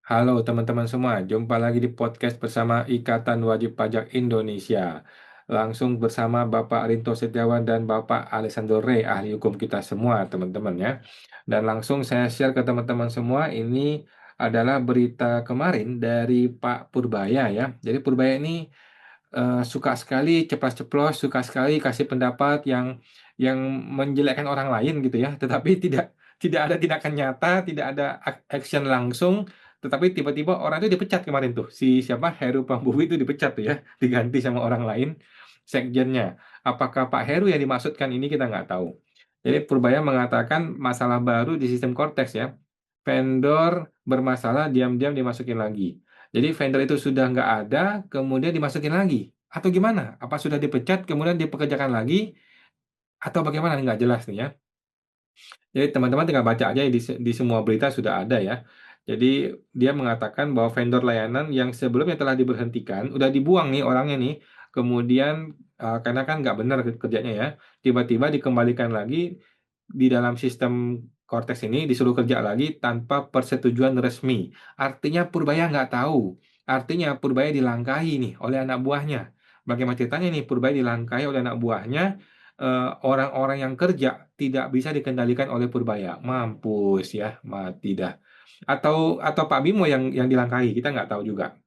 Halo teman-teman semua, jumpa lagi di podcast bersama Ikatan Wajib Pajak Indonesia. Langsung bersama Bapak Rinto Setiawan dan Bapak Alessandro Rey, ahli hukum kita semua teman-teman ya. Dan langsung saya share ke teman-teman semua, ini adalah berita kemarin dari Pak Purbaya ya. Jadi Purbaya ini suka sekali ceplas-ceplos, suka sekali kasih pendapat yang menjelekkan orang lain gitu ya, tetapi tidak ada tindakan nyata, tidak ada action langsung, tetapi tiba-tiba orang itu dipecat kemarin tuh. Si siapa Heru Pambuwi itu dipecat tuh ya, diganti sama orang lain sekjennya. Apakah Pak Heru yang dimaksudkan ini kita nggak tahu. Jadi Purbaya mengatakan masalah baru di sistem Cortex ya. Vendor bermasalah diam-diam dimasukin lagi. Jadi vendor itu sudah nggak ada, kemudian dimasukin lagi. Atau gimana? Apa sudah dipecat, kemudian dipekerjakan lagi? Atau bagaimana? Nggak jelas nih ya. Jadi teman-teman tinggal baca aja di semua berita sudah ada ya. Jadi dia mengatakan bahwa vendor layanan yang sebelumnya telah diberhentikan, udah dibuang nih orangnya nih. Kemudian karena kan nggak benar kerjanya ya, tiba-tiba dikembalikan lagi di dalam sistem Cortex ini disuruh kerja lagi tanpa persetujuan resmi. Artinya Purbaya nggak tahu. Artinya Purbaya dilangkahi nih oleh anak buahnya. Bagaimana ceritanya nih Purbaya dilangkahi oleh anak buahnya, orang-orang yang kerja tidak bisa dikendalikan oleh Purbaya. Mampus ya, mati dah. Atau Pak Bimo yang dilangkahi, kita nggak tahu juga.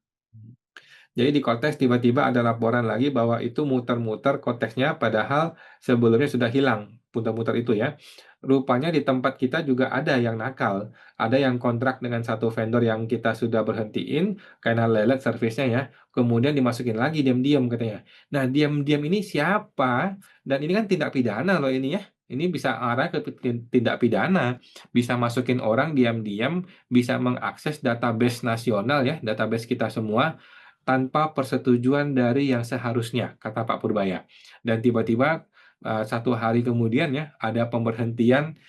Jadi di konteks tiba-tiba ada laporan lagi bahwa itu muter-muter konteksnya padahal sebelumnya sudah hilang muter-muter itu ya. Rupanya di tempat kita juga ada yang nakal. Ada yang kontrak dengan satu vendor yang kita sudah berhentiin karena lelet servisnya ya. Kemudian dimasukin lagi diam-diam katanya. Nah, diam-diam ini siapa? Dan ini kan tindak pidana loh ini ya. Ini bisa arah ke tindak pidana. Bisa masukin orang diam-diam, bisa mengakses database nasional ya, database kita semua tanpa persetujuan dari yang seharusnya, kata Pak Purbaya. Dan tiba-tiba satu hari kemudian ya ada pemberhentian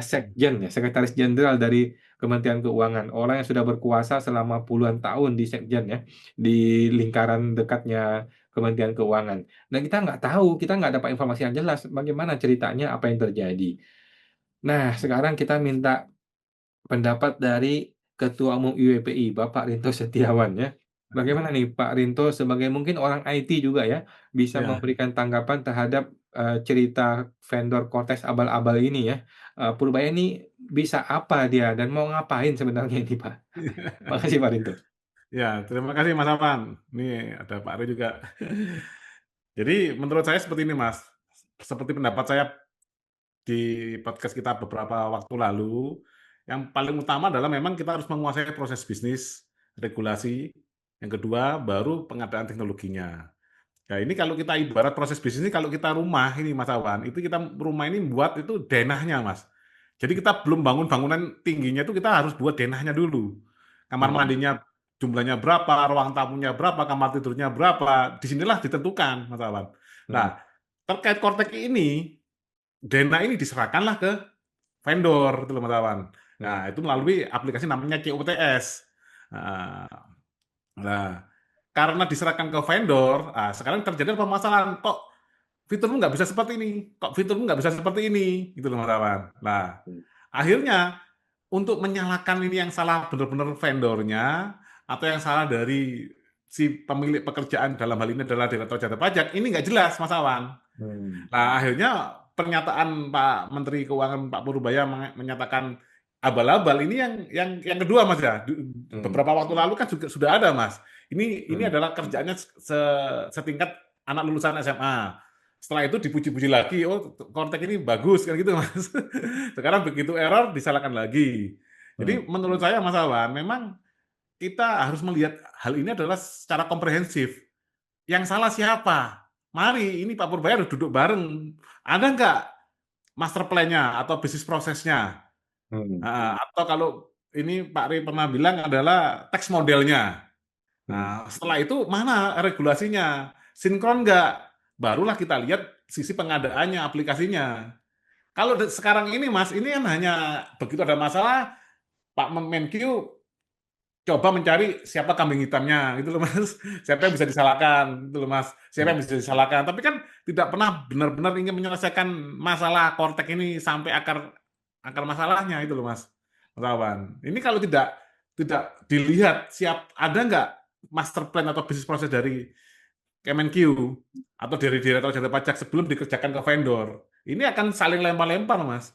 sekjen ya, sekretaris jenderal dari Kementerian Keuangan, orang yang sudah berkuasa selama puluhan tahun di sekjen ya, di lingkaran dekatnya Kementerian Keuangan. Dan kita nggak tahu, kita nggak dapat informasi yang jelas bagaimana ceritanya, apa yang terjadi. Nah, sekarang kita minta pendapat dari Ketua Umum IWPI, Bapak Rinto Setiawan ya. Bagaimana nih Pak Rinto sebagai mungkin orang IT juga ya, bisa Ya, memberikan tanggapan terhadap cerita vendor Cortex abal-abal ini ya. Purbaya ini bisa apa dia dan mau ngapain sebenarnya ini Pak? Makasih Pak Rinto. ya, terima kasih Mas Afan. Ini ada Pak Ari juga. Jadi menurut saya seperti ini Mas, seperti pendapat saya di podcast kita beberapa waktu lalu, yang paling utama adalah memang kita harus menguasai proses bisnis, regulasi, yang kedua baru pengadaan teknologinya. Nah ini kalau kita ibarat proses bisnis ini, kalau kita rumah ini Mas Awan, itu kita rumah ini buat itu denahnya Mas. Jadi kita belum bangun bangunan tingginya itu kita harus buat denahnya dulu. Kamar Hmm. mandinya jumlahnya berapa, ruang tamunya berapa, kamar tidurnya berapa, disinilah ditentukan Mas Awan. Hmm. Nah terkait Kortek ini, denah ini diserahkanlah ke vendor, itu loh Mas Awan. Hmm. Nah itu melalui aplikasi namanya COTS. Nah, nah, karena diserahkan ke vendor, sekarang terjadi permasalahan kok fiturmu nggak bisa seperti ini, kok fiturmu nggak bisa seperti ini, gitu loh Mas Awan. Nah, akhirnya untuk menyalahkan ini yang salah benar-benar vendornya atau yang salah dari si pemilik pekerjaan dalam hal ini adalah Direktur Jenderal Pajak, ini nggak jelas Mas Awan. Hmm. Nah, akhirnya pernyataan Pak Menteri Keuangan Pak Purbaya menyatakan abal-abal ini yang kedua Mas ya. Hmm. Beberapa waktu lalu kan juga sudah ada Mas. Ini Hmm. adalah kerjaannya setingkat anak lulusan SMA. Setelah itu dipuji-puji lagi, oh konten ini bagus kan gitu Mas. Sekarang begitu error disalahkan lagi. Hmm. Jadi menurut saya Mas Awan, memang kita harus melihat hal ini adalah secara komprehensif. Yang salah siapa? Mari, ini Pak Purbaya harus duduk bareng. Ada nggak master plan-nya atau bisnis prosesnya? Hmm. Atau kalau ini Pak Ri pernah bilang adalah tax modelnya. Hmm. Nah, setelah itu mana regulasinya? Sinkron nggak? Barulah kita lihat sisi pengadaannya, aplikasinya. Kalau sekarang ini Mas, ini kan hanya begitu ada masalah, Pak Menkyu coba mencari siapa kambing hitamnya gitu loh Mas. Siapa yang bisa disalahkan gitu loh Mas. Siapa Hmm. yang bisa disalahkan. Tapi kan tidak pernah benar-benar ingin menyelesaikan masalah Kortek ini sampai akar akar masalahnya itu loh Mas. Mas Awan. Ini kalau tidak tidak dilihat ada nggak master plan atau bisnis proses dari Kemenq atau dari Direktorat Jenderal Pajak sebelum dikerjakan ke vendor. Ini akan saling lempar-lempar, Mas.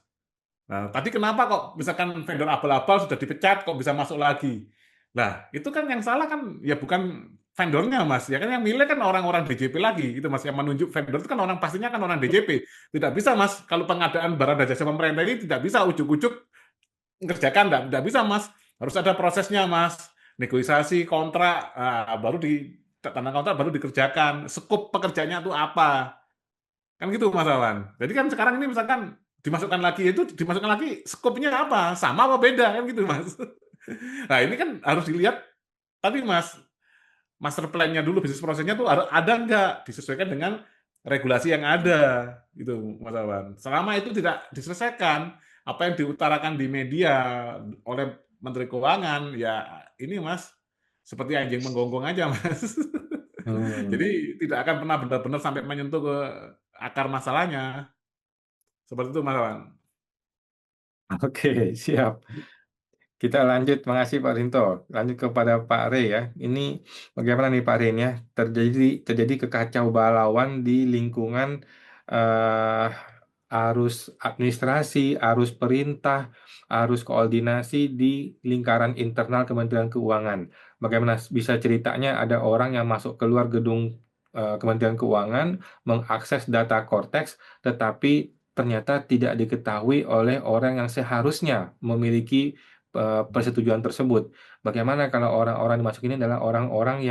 Nah, tadi kenapa kok misalkan vendor abal-abal sudah dipecat kok bisa masuk lagi? Nah, itu kan yang salah kan ya bukan vendornya, Mas. Ya kan yang milih kan orang-orang DJP lagi gitu, Mas. Yang menunjuk vendor itu kan orang pastinya kan orang DJP. Tidak bisa, Mas. Kalau pengadaan barang dan jasa pemerintah ini tidak bisa ujuk-ujuk mengerjakan, tidak bisa, Mas. Harus ada prosesnya, Mas. Negosiasi kontrak, baru tanda kontrak baru dikerjakan. Skop pekerjaannya itu apa? Kan gitu Mas Awan. Jadi kan sekarang ini misalkan dimasukkan lagi skopnya apa? Sama apa beda kan gitu Mas. Nah ini kan harus dilihat tadi Mas, master plan-nya dulu, bisnis prosesnya tuh ada nggak disesuaikan dengan regulasi yang ada gitu Mas Awan. Selama itu tidak diselesaikan, apa yang diutarakan di media oleh Menteri Keuangan, ya ini Mas, seperti anjing menggonggong aja Mas. Hmm. Jadi tidak akan pernah benar-benar sampai menyentuh ke akar masalahnya. Seperti itu Mas Awan. Oke, siap. Kita lanjut, makasih Pak Rinto. Lanjut kepada Pak Rey ya. Ini bagaimana nih Pak Rey ya? Terjadi kekacau balauan di lingkungan eh, arus administrasi, arus perintah, arus koordinasi di lingkaran internal Kementerian Keuangan. Bagaimana bisa ceritanya ada orang yang masuk keluar gedung Kementerian Keuangan, mengakses data Cortex, tetapi ternyata tidak diketahui oleh orang yang seharusnya memiliki persetujuan tersebut. Bagaimana kalau orang-orang dimasuk ini adalah orang-orang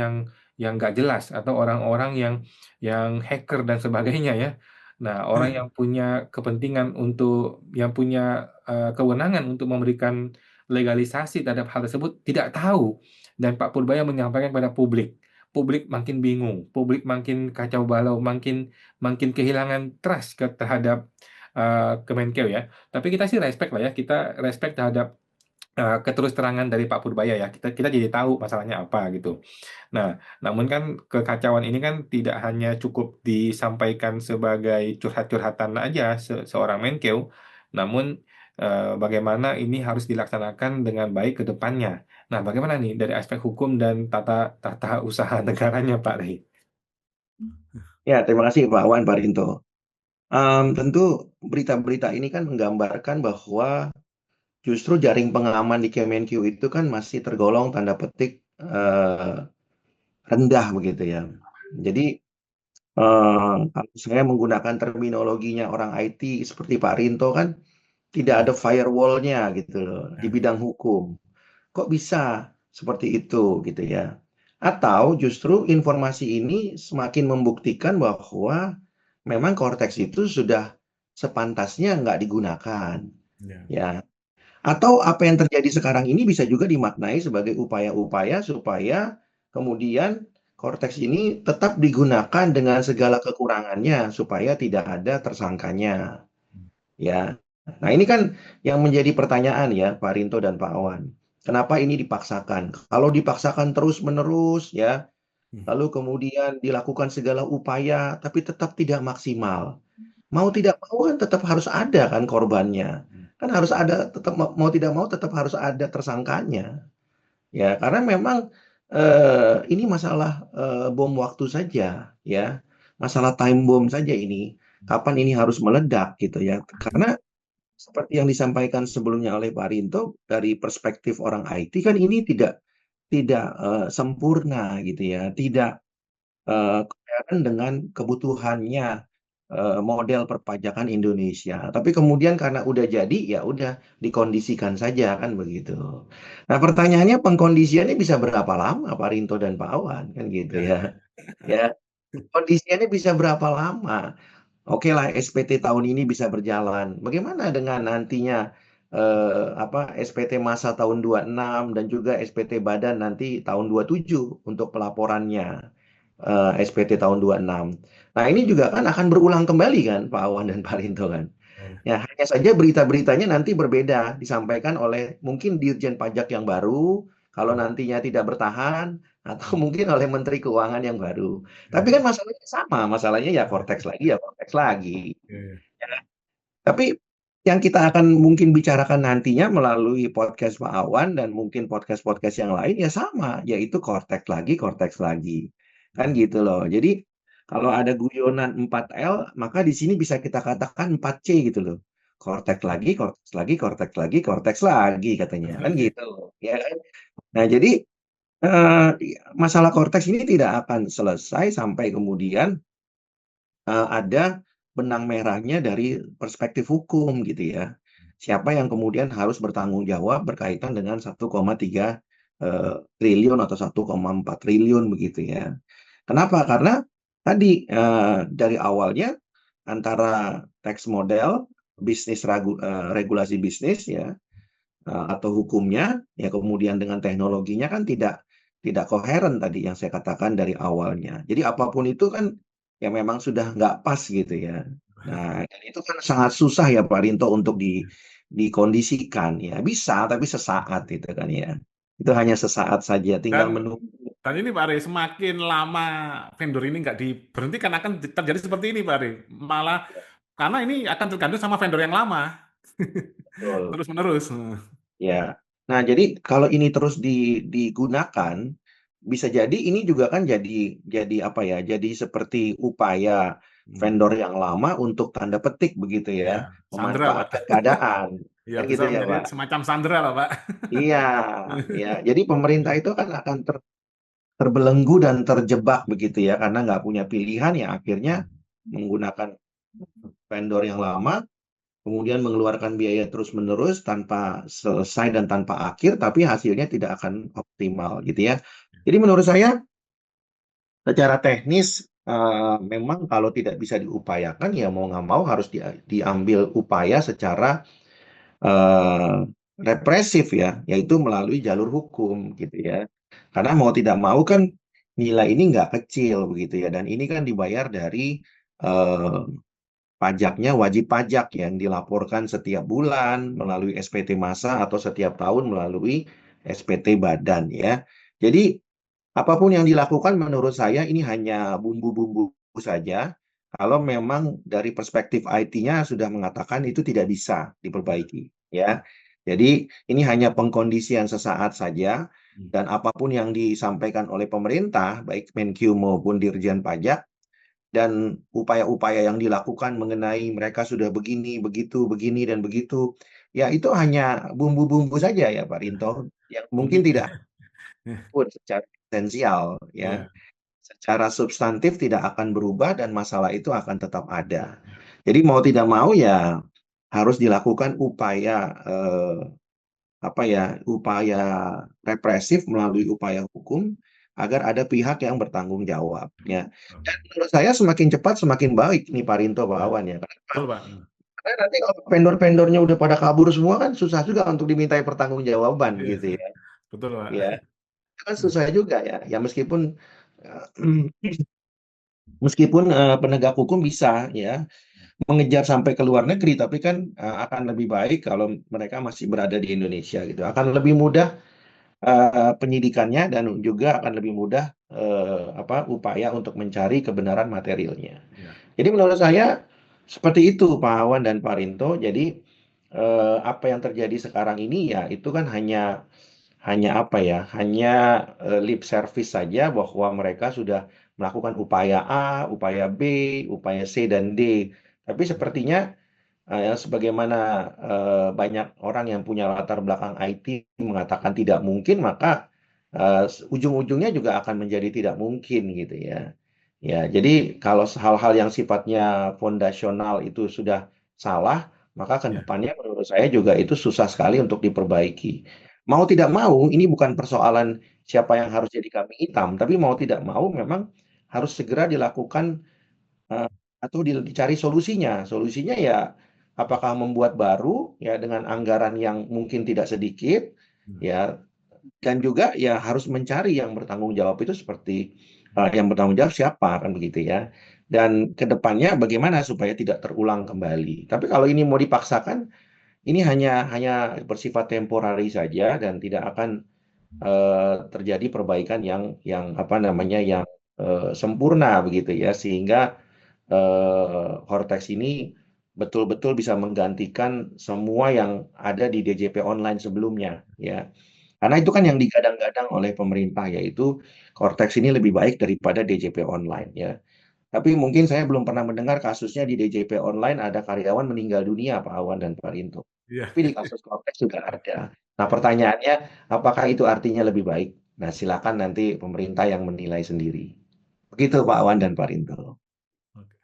yang nggak jelas atau orang-orang yang hacker dan sebagainya ya. Nah, orang yang punya kepentingan yang punya kewenangan untuk memberikan legalisasi terhadap hal tersebut tidak tahu, dan Pak Purbaya menyampaikan pada publik. Publik makin bingung, publik makin kacau balau, makin makin kehilangan trust terhadap Kemenkeu ya. Tapi kita sih respect lah ya, kita respect terhadap keterus terangan dari Pak Purbaya ya, kita jadi tahu masalahnya apa gitu. Nah, namun kan kekacauan ini kan tidak hanya cukup disampaikan sebagai curhat-curhatan aja seorang Menkeu, namun bagaimana ini harus dilaksanakan dengan baik ke depannya. Nah, bagaimana nih dari aspek hukum dan tata tata usaha negaranya, Pak Rey? Ya, terima kasih Pak Wan, Pak Rinto. Tentu berita-berita ini kan menggambarkan bahwa justru jaring pengaman di Kemenq itu kan masih tergolong tanda petik rendah begitu ya. Jadi kalau saya menggunakan terminologinya orang IT seperti Pak Rinto kan tidak Ya, ada firewall-nya gitu loh di ya, bidang hukum. Kok bisa seperti itu gitu ya? Atau justru informasi ini semakin membuktikan bahwa memang Cortex itu sudah sepantasnya nggak digunakan, ya, ya. Atau apa yang terjadi sekarang ini bisa juga dimaknai sebagai upaya-upaya supaya kemudian Cortex ini tetap digunakan dengan segala kekurangannya supaya tidak ada tersangkanya, ya. Nah, ini kan yang menjadi pertanyaan ya, Pak Rinto dan Pak Awan. Kenapa ini dipaksakan? Kalau dipaksakan terus-menerus ya, lalu kemudian dilakukan segala upaya tapi tetap tidak maksimal. Mau tidak mau kan tetap harus ada kan korbannya. Kan harus ada tetap mau tidak mau tetap harus ada tersangkanya. Ya, karena memang ini masalah bom waktu saja ya. Masalah time bomb saja ini. Kapan ini harus meledak gitu ya. Karena seperti yang disampaikan sebelumnya oleh Pak Rinto dari perspektif orang IT kan ini tidak sempurna gitu ya. Tidak kelihatan dengan kebutuhannya model perpajakan Indonesia. Tapi kemudian karena udah jadi, ya udah dikondisikan saja kan begitu. Nah pertanyaannya pengkondisiannya bisa berapa lama Pak Rinto dan Pak Awan kan gitu ya, ya. Ya, kondisiannya bisa berapa lama? Oke lah SPT tahun ini bisa berjalan. Bagaimana dengan nantinya SPT masa tahun 26 dan juga SPT badan nanti tahun 27 untuk pelaporannya. SPT tahun 26. Nah, ini juga kan akan berulang kembali kan Pak Awan dan Pak Rinto kan. ya, Ya, hanya saja berita-beritanya nanti berbeda, disampaikan oleh mungkin Dirjen Pajak yang baru, kalau nantinya tidak bertahan, atau mungkin oleh Menteri Keuangan yang baru. Tapi ya, kan masalahnya sama, masalahnya ya Cortex lagi, ya Cortex lagi. ya, Ya. Tapi yang kita akan mungkin bicarakan nantinya melalui podcast Pak Awan dan mungkin podcast-podcast yang lain ya sama, yaitu korteks lagi. Kan gitu loh. Jadi kalau ada guyonan 4L, maka di sini bisa kita katakan 4C gitu loh. Korteks lagi, korteks lagi, korteks lagi, korteks lagi katanya. Kan gitu. Ya kan? Nah, jadi eh, masalah korteks ini tidak akan selesai sampai kemudian ada benang merahnya dari perspektif hukum gitu ya. Siapa yang kemudian harus bertanggung jawab berkaitan dengan 1,3 triliun atau 1,4 triliun begitu ya. Kenapa? Karena tadi dari awalnya antara tax model, regulasi bisnis ya atau hukumnya ya kemudian dengan teknologinya kan tidak koheren tadi yang saya katakan dari awalnya. Jadi apapun itu kan ya memang sudah nggak pas gitu ya. Nah, dan itu kan sangat susah ya Pak Rinto untuk dikondisikan ya. Bisa tapi sesaat itu kan ya. Itu hanya sesaat saja tinggal Dan menunggu. dan ini Pak Ari, semakin lama vendor ini nggak diberhentikan akan terjadi seperti ini Pak Ari. Malah karena ini akan tergantung sama vendor yang lama Betul. terus menerus. Ya. Nah, jadi kalau ini terus digunakan, bisa jadi ini juga kan jadi apa ya? Jadi seperti upaya Hmm. vendor yang lama untuk tanda petik begitu Ya, ya, Sandra Pak. memanfaatkan keadaan. Ya Kan bisa gitu ya, menjadi Pak. semacam Sandra lah Pak. Iya, ya. Jadi pemerintah itu kan akan terbelenggu dan terjebak begitu ya, karena nggak punya pilihan ya akhirnya menggunakan vendor yang lama kemudian mengeluarkan biaya terus-menerus tanpa selesai dan tanpa akhir, tapi hasilnya tidak akan optimal gitu ya. Jadi menurut saya secara teknis memang kalau tidak bisa diupayakan ya mau nggak mau harus diambil upaya secara eh, represif ya, yaitu melalui jalur hukum gitu ya. Karena mau tidak mau kan nilai ini nggak kecil begitu ya, dan ini kan dibayar dari eh, pajaknya wajib pajak yang dilaporkan setiap bulan melalui SPT massa atau setiap tahun melalui SPT badan ya. Jadi apapun yang dilakukan menurut saya ini hanya bumbu-bumbu saja. Kalau memang dari perspektif IT-nya sudah mengatakan itu tidak bisa diperbaiki ya. Jadi ini hanya pengkondisian sesaat saja dan apapun yang disampaikan oleh pemerintah baik Menkyu maupun Dirjen Pajak dan upaya-upaya yang dilakukan mengenai mereka sudah begini, begitu, begini, dan begitu. Ya, itu hanya bumbu-bumbu saja ya, Pak Rinto, yang mungkin Mungkin tidak pun secara esensial, ya. ya. Secara substantif tidak akan berubah dan masalah itu akan tetap ada. Jadi mau tidak mau ya harus dilakukan upaya apa ya, upaya represif melalui upaya hukum agar ada pihak yang bertanggung jawab ya. Dan menurut saya semakin cepat semakin baik nih Pak Rinto Pak Awan ya. Kenapa? Betul Pak. Karena nanti kalau vendor-vendornya udah pada kabur semua kan susah juga untuk dimintai pertanggungjawaban Iya, gitu ya. betul Pak. Ya, kan susah juga ya. Ya meskipun eh, meskipun penegak hukum bisa ya mengejar sampai ke luar negeri, tapi kan akan lebih baik kalau mereka masih berada di Indonesia gitu. Akan lebih mudah penyidikannya dan juga akan lebih mudah upaya untuk mencari kebenaran materialnya. Ya. Jadi menurut saya seperti itu Pak Awan dan Pak Rinto. Jadi apa yang terjadi sekarang ini ya itu kan hanya apa ya, hanya lip service saja bahwa mereka sudah melakukan upaya A, upaya B, upaya C dan D. Tapi sepertinya ya, sebagaimana banyak orang yang punya latar belakang IT mengatakan tidak mungkin, maka ujung-ujungnya juga akan menjadi tidak mungkin gitu ya. Ya, jadi kalau hal-hal yang sifatnya fondasional itu sudah salah, maka ke Ya. depannya menurut saya juga itu susah sekali untuk diperbaiki. Mau tidak mau, ini bukan persoalan siapa yang harus jadi kambing hitam, tapi mau tidak mau memang harus segera dilakukan atau dicari solusinya. Solusinya ya apakah membuat baru ya dengan anggaran yang mungkin tidak sedikit ya dan juga ya harus mencari yang bertanggung jawab itu seperti yang bertanggung jawab siapa kan begitu ya. Dan kedepannya bagaimana supaya tidak terulang kembali. Tapi kalau ini mau dipaksakan, ini hanya bersifat temporari saja dan tidak akan terjadi perbaikan yang apa namanya yang sempurna begitu ya sehingga Hortex ini betul-betul bisa menggantikan semua yang ada di DJP online sebelumnya, ya. Karena itu kan yang digadang-gadang oleh pemerintah, yaitu Cortex ini lebih baik daripada DJP online, ya. Tapi mungkin saya belum pernah mendengar kasusnya di DJP online ada karyawan meninggal dunia, Pak Awan dan Pak Rinto. Iya. Tapi di kasus Cortex juga ada. Nah, pertanyaannya, apakah itu artinya lebih baik? Nah, silakan nanti pemerintah yang menilai sendiri. Begitu Pak Awan dan Pak Rinto. Oke.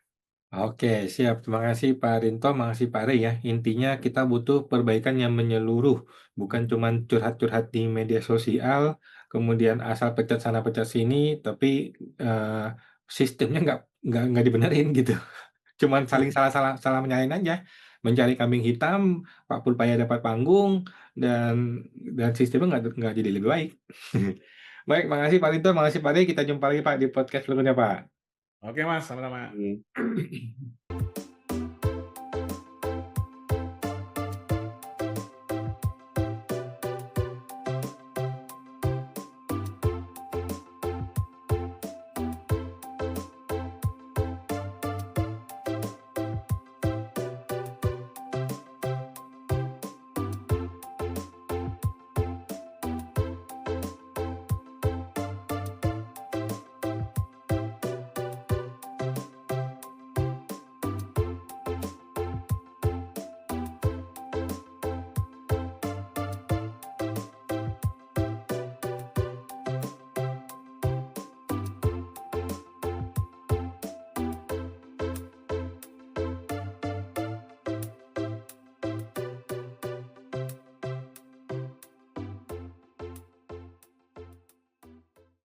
Oke, siap. Terima kasih Pak Rinto, makasih Pak Rey ya. Intinya kita butuh perbaikan yang menyeluruh, bukan cuma curhat-curhat di media sosial, kemudian asal pecat sana pecat sini, tapi eh, sistemnya nggak dibenerin gitu. Cuman saling salah salah menyalahin aja, mencari kambing hitam, Pak Pulpaya dapat panggung dan sistemnya nggak jadi lebih baik. Baik, makasih Pak Rinto, makasih Pak Rey. Kita jumpa lagi Pak di podcast berikutnya Pak. Oke, Mas, sama-sama. Hmm.